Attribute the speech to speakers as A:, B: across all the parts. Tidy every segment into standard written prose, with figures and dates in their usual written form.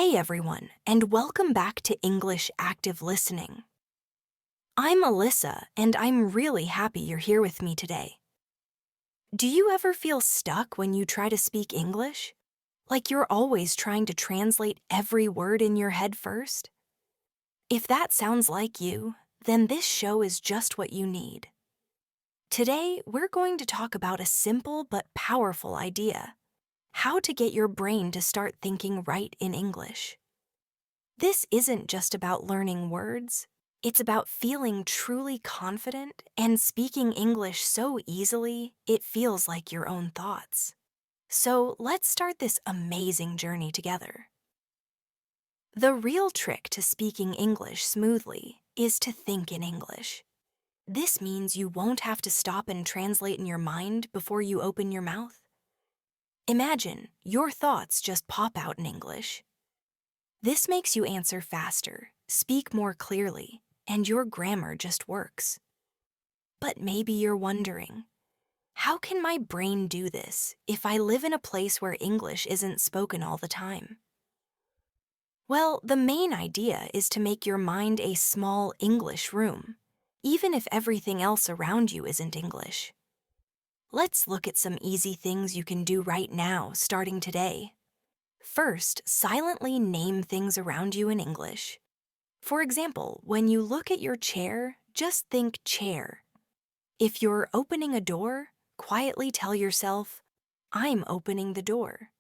A: Hey everyone, and welcome back to English Active Listening. I'm Alyssa, and I'm really happy you're here with me today. Do you ever feel stuck when you try to speak English? Like you're always trying to translate every word in your head first? If that sounds like you, then this show is just what you need. Today, we're going to talk about a simple but powerful idea: how to get your brain to start thinking right in English. This isn't just about learning words. It's about feeling truly confident and speaking English so easily it feels like your own thoughts. So let's start this amazing journey together. The real trick to speaking English smoothly is to think in English. This means you won't have to stop and translate in your mind before you open your mouth. Imagine your thoughts just pop out in English. This makes you answer faster, speak more clearly, and your grammar just works. But maybe you're wondering, how can my brain do this if I live in a place where English isn't spoken all the time? Well, the main idea is to make your mind a small English room, even if everything else around you isn't English. Let's look at some easy things you can do right now, starting today. First, silently name things around you in English. For example, when you look at your chair, just think chair. If you're opening a door, quietly tell yourself, I'm opening the door.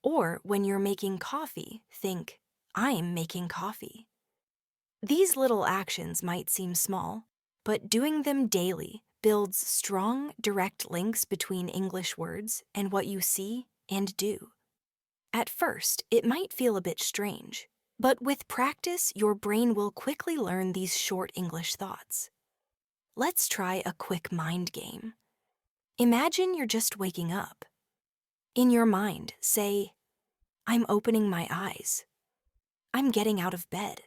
A: Or when you're making coffee, think, I'm making coffee. These little actions might seem small, but doing them daily builds strong, direct links between English words and what you see and do. At first, it might feel a bit strange, but with practice, your brain will quickly learn these short English thoughts. Let's try a quick mind game. Imagine you're just waking up. In your mind, say, I'm opening my eyes. I'm getting out of bed.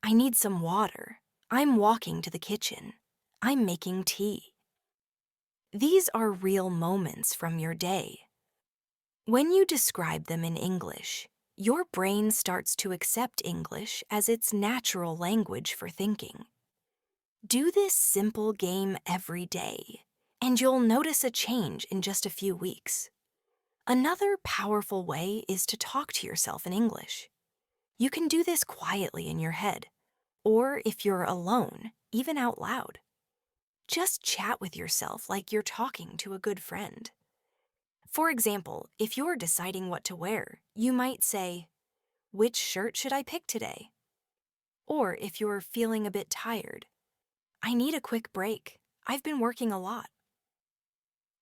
A: I need some water. I'm walking to the kitchen. I'm making tea. These are real moments from your day. When you describe them in English, your brain starts to accept English as its natural language for thinking. Do this simple game every day, and you'll notice a change in just a few weeks. Another powerful way is to talk to yourself in English. You can do this quietly in your head, or if you're alone, even out loud. Just chat with yourself like you're talking to a good friend. For example, if you're deciding what to wear, you might say, which shirt should I pick today? Or if you're feeling a bit tired, I need a quick break. I've been working a lot.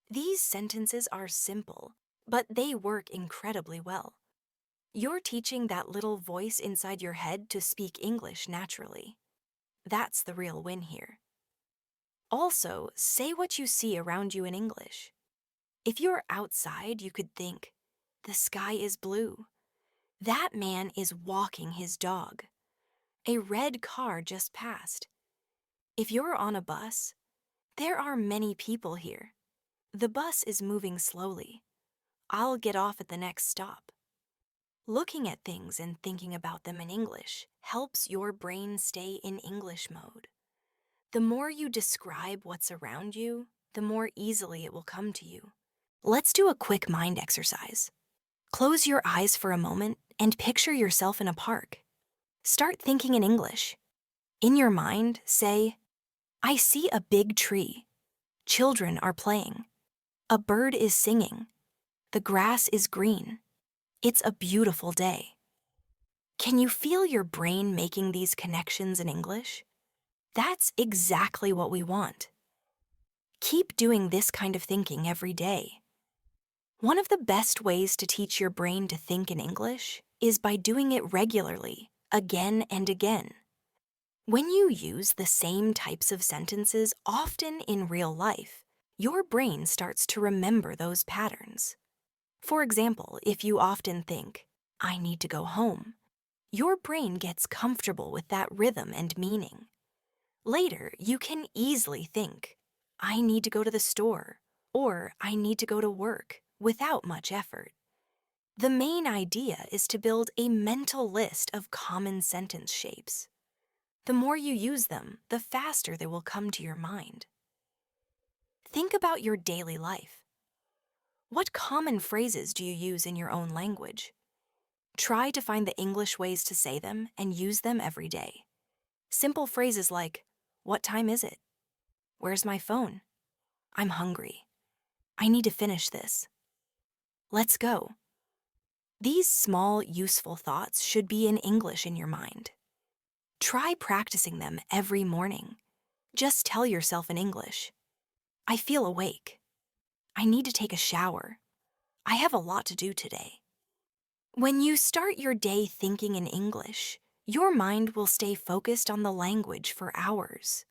A: These sentences are simple, but they work incredibly well. You're teaching that little voice inside your head to speak English naturally. That's the real win here. Also, say what you see around you in English. If you're outside, you could think, the sky is blue. That man is walking his dog. A red car just passed. If you're on a bus, there are many people here. The bus is moving slowly. I'll get off at the next stop. Looking at things and thinking about them in English helps your brain stay in English mode. The more you describe what's around you, the more easily it will come to you. Let's do a quick mind exercise. Close your eyes for a moment and picture yourself in a park. Start thinking in English. In your mind, say, I see a big tree. Children are playing. A bird is singing. The grass is green. It's a beautiful day. Can you feel your brain making these connections in English? That's exactly what we want. Keep doing this kind of thinking every day. One of the best ways to teach your brain to think in English is by doing it regularly, again and again. When you use the same types of sentences often in real life, your brain starts to remember those patterns. For example, if you often think, I need to go home, your brain gets comfortable with that rhythm and meaning. Later, you can easily think, I need to go to the store, or I need to go to work, without much effort. The main idea is to build a mental list of common sentence shapes. The more you use them, the faster they will come to your mind. Think about your daily life. What common phrases do you use in your own language? Try to find the English ways to say them and use them every day. Simple phrases like, "What time is it? Where's my phone? I'm hungry. I need to finish this. Let's go." These small, useful thoughts should be in English in your mind. Try practicing them every morning. Just tell yourself in English, "I feel awake. I need to take a shower. I have a lot to do today." When you start your day thinking in English, your mind will stay focused on the language for hours.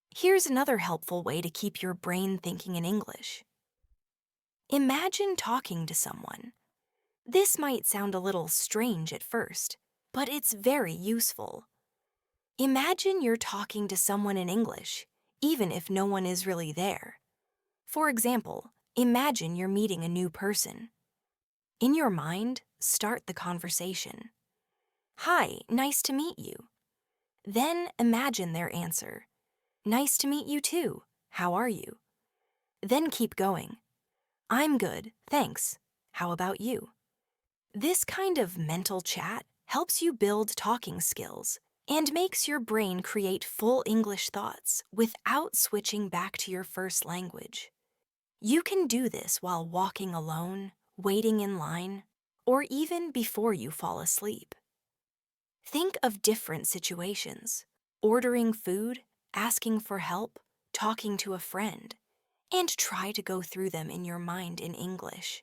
A: Here's another helpful way to keep your brain thinking in English. Imagine talking to someone. This might sound a little strange at first, but it's very useful. Imagine you're talking to someone in English, even if no one is really there. For example, imagine you're meeting a new person. In your mind, start the conversation. "Hi, nice to meet you." Then imagine their answer. "Nice to meet you too. How are you?" Then keep going. "I'm good, thanks. How about you?" This kind of mental chat helps you build talking skills and makes your brain create full English thoughts without switching back to your first language. You can do this while walking alone, waiting in line, or even before you fall asleep. Think of different situations: ordering food, asking for help, talking to a friend, and try to go through them in your mind in English.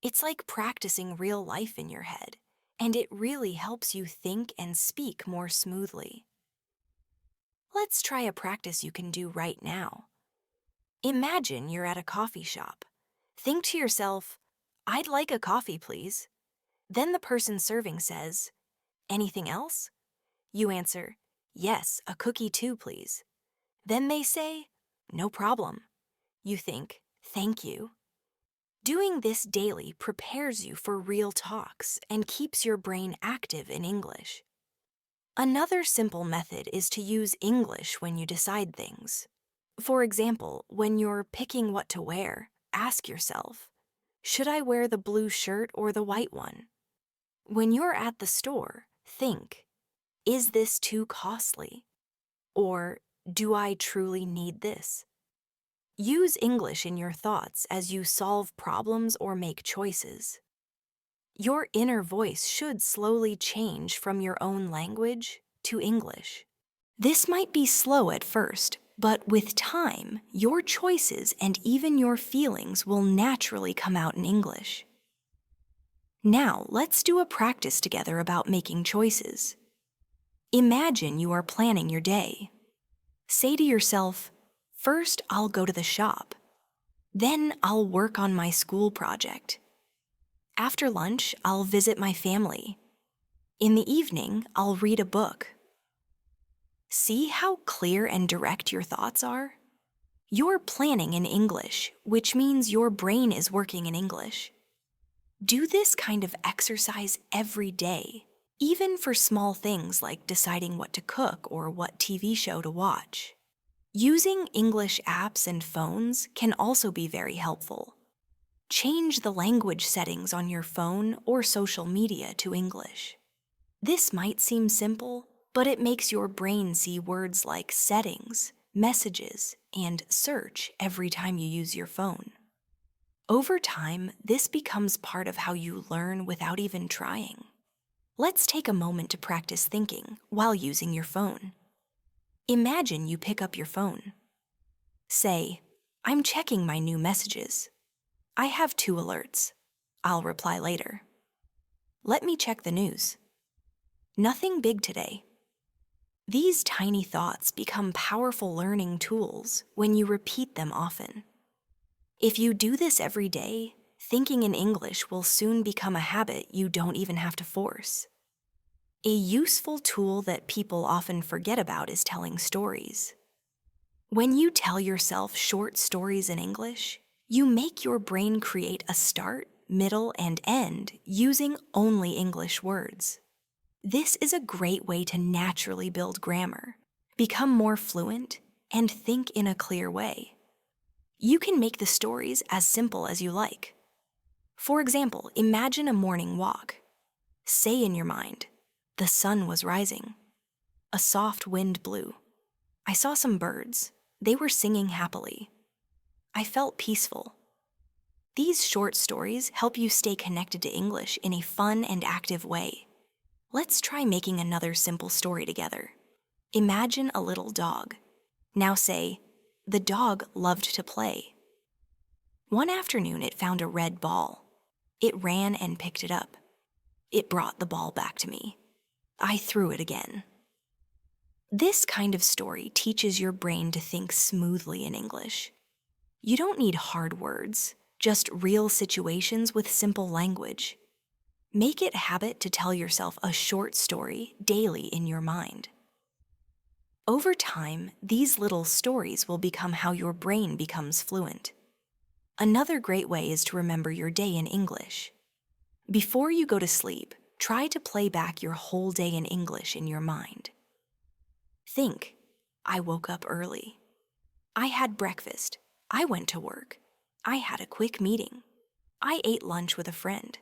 A: It's like practicing real life in your head, and it really helps you think and speak more smoothly. Let's try a practice you can do right now. Imagine you're at a coffee shop. Think to yourself, "I'd like a coffee, please." Then the person serving says, "Anything else?" You answer, "Yes, a cookie too, please." Then they say, "No problem." You think, "Thank you." Doing this daily prepares you for real talks and keeps your brain active in English. Another simple method is to use English when you decide things. For example, when you're picking what to wear, ask yourself, "Should I wear the blue shirt or the white one?" When you're at the store, think, "Is this too costly?" Or, "Do I truly need this?" Use English in your thoughts as you solve problems or make choices. Your inner voice should slowly change from your own language to English. This might be slow at first, but with time, your choices and even your feelings will naturally come out in English. Now, let's do a practice together about making choices. Imagine you are planning your day. Say to yourself, "First, I'll go to the shop. Then, I'll work on my school project. After lunch, I'll visit my family. In the evening, I'll read a book." See how clear and direct your thoughts are? You're planning in English, which means your brain is working in English. Do this kind of exercise every day, even for small things like deciding what to cook or what TV show to watch. Using English apps and phones can also be very helpful. Change the language settings on your phone or social media to English. This might seem simple, but it makes your brain see words like settings, messages, and search every time you use your phone. Over time, this becomes part of how you learn without even trying. Let's take a moment to practice thinking while using your phone. Imagine you pick up your phone. Say, "I'm checking my new messages. I have 2 alerts. I'll reply later. Let me check the news. Nothing big today." These tiny thoughts become powerful learning tools when you repeat them often. If you do this every day, thinking in English will soon become a habit you don't even have to force. A useful tool that people often forget about is telling stories. When you tell yourself short stories in English, you make your brain create a start, middle, and end using only English words. This is a great way to naturally build grammar, become more fluent, and think in a clear way. You can make the stories as simple as you like. For example, imagine a morning walk. Say in your mind, "The sun was rising. A soft wind blew. I saw some birds. They were singing happily. I felt peaceful." These short stories help you stay connected to English in a fun and active way. Let's try making another simple story together. Imagine a little dog. Now say, "The dog loved to play. One afternoon it found a red ball. It ran and picked it up. It brought the ball back to me. I threw it again." This kind of story teaches your brain to think smoothly in English. You don't need hard words, just real situations with simple language. Make it a habit to tell yourself a short story daily in your mind. Over time, these little stories will become how your brain becomes fluent. Another great way is to remember your day in English. Before you go to sleep, try to play back your whole day in English in your mind. Think, "I woke up early. I had breakfast. I went to work. I had a quick meeting. I ate lunch with a friend.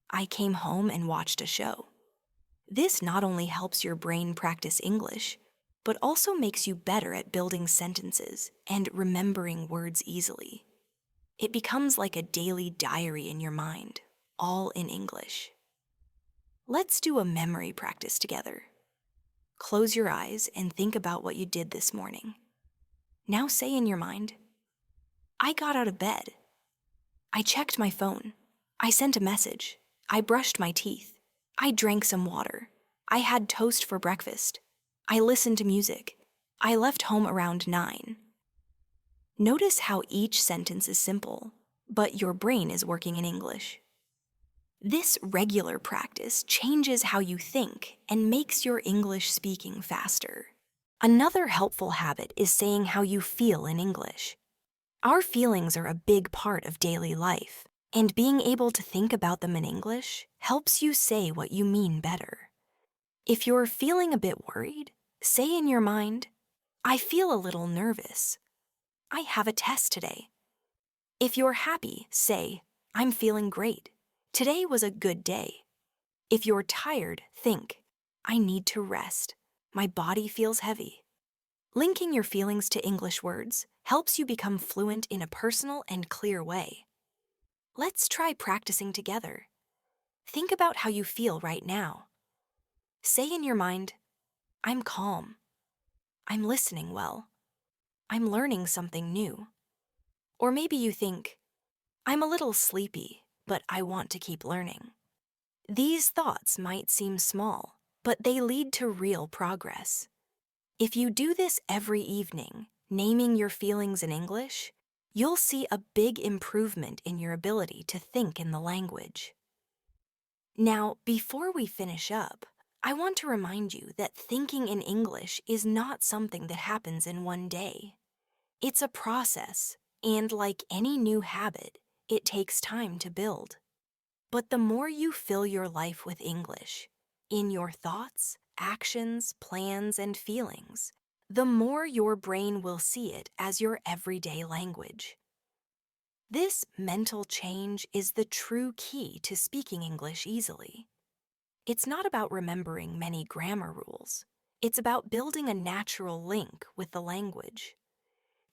A: I came home and watched a show." This not only helps your brain practice English, but also makes you better at building sentences and remembering words easily. It becomes like a daily diary in your mind, all in English. Let's do a memory practice together. Close your eyes and think about what you did this morning. Now say in your mind, "I got out of bed. I checked my phone. I sent a message. I brushed my teeth. I drank some water. I had toast for breakfast. I listened to music. I left home around 9. Notice how each sentence is simple, but your brain is working in English. This regular practice changes how you think and makes your English speaking faster. Another helpful habit is saying how you feel in English. Our feelings are a big part of daily life, and being able to think about them in English helps you say what you mean better. If you're feeling a bit worried, say in your mind, "I feel a little nervous. I have a test today." If you're happy, say, "I'm feeling great. Today was a good day." If you're tired, think, "I need to rest. My body feels heavy." Linking your feelings to English words helps you become fluent in a personal and clear way. Let's try practicing together. Think about how you feel right now. Say in your mind, "I'm calm. I'm listening well. I'm learning something new." Or maybe you think, "I'm a little sleepy, but I want to keep learning." These thoughts might seem small, but they lead to real progress. If you do this every evening, naming your feelings in English, you'll see a big improvement in your ability to think in the language. Now, before we finish up, I want to remind you that thinking in English is not something that happens in one day. It's a process, and like any new habit, it takes time to build. But the more you fill your life with English, in your thoughts, actions, plans, and feelings, the more your brain will see it as your everyday language. This mental change is the true key to speaking English easily. It's not about remembering many grammar rules. It's about building a natural link with the language.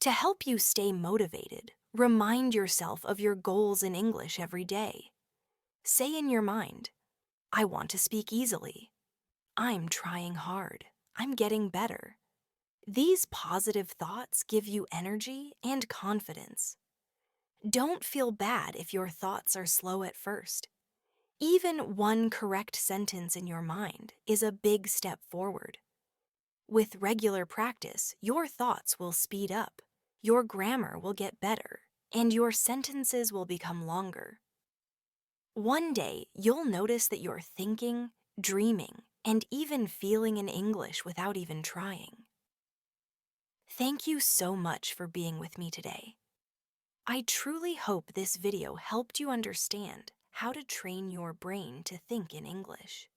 A: To help you stay motivated, remind yourself of your goals in English every day. Say in your mind, "I want to speak easily. I'm trying hard. I'm getting better." These positive thoughts give you energy and confidence. Don't feel bad if your thoughts are slow at first. Even one correct sentence in your mind is a big step forward. With regular practice, your thoughts will speed up, your grammar will get better, and your sentences will become longer. One day, you'll notice that you're thinking, dreaming, and even feeling in English without even trying. Thank you so much for being with me today. I truly hope this video helped you understand how to train your brain to think in English.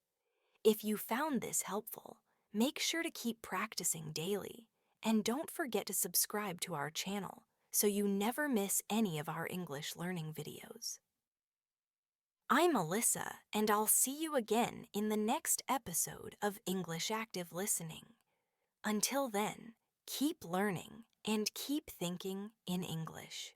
A: If you found this helpful, make sure to keep practicing daily, and don't forget to subscribe to our channel so you never miss any of our English learning videos. I'm Alyssa, and I'll see you again in the next episode of English Active Listening. Until then, keep learning and keep thinking in English.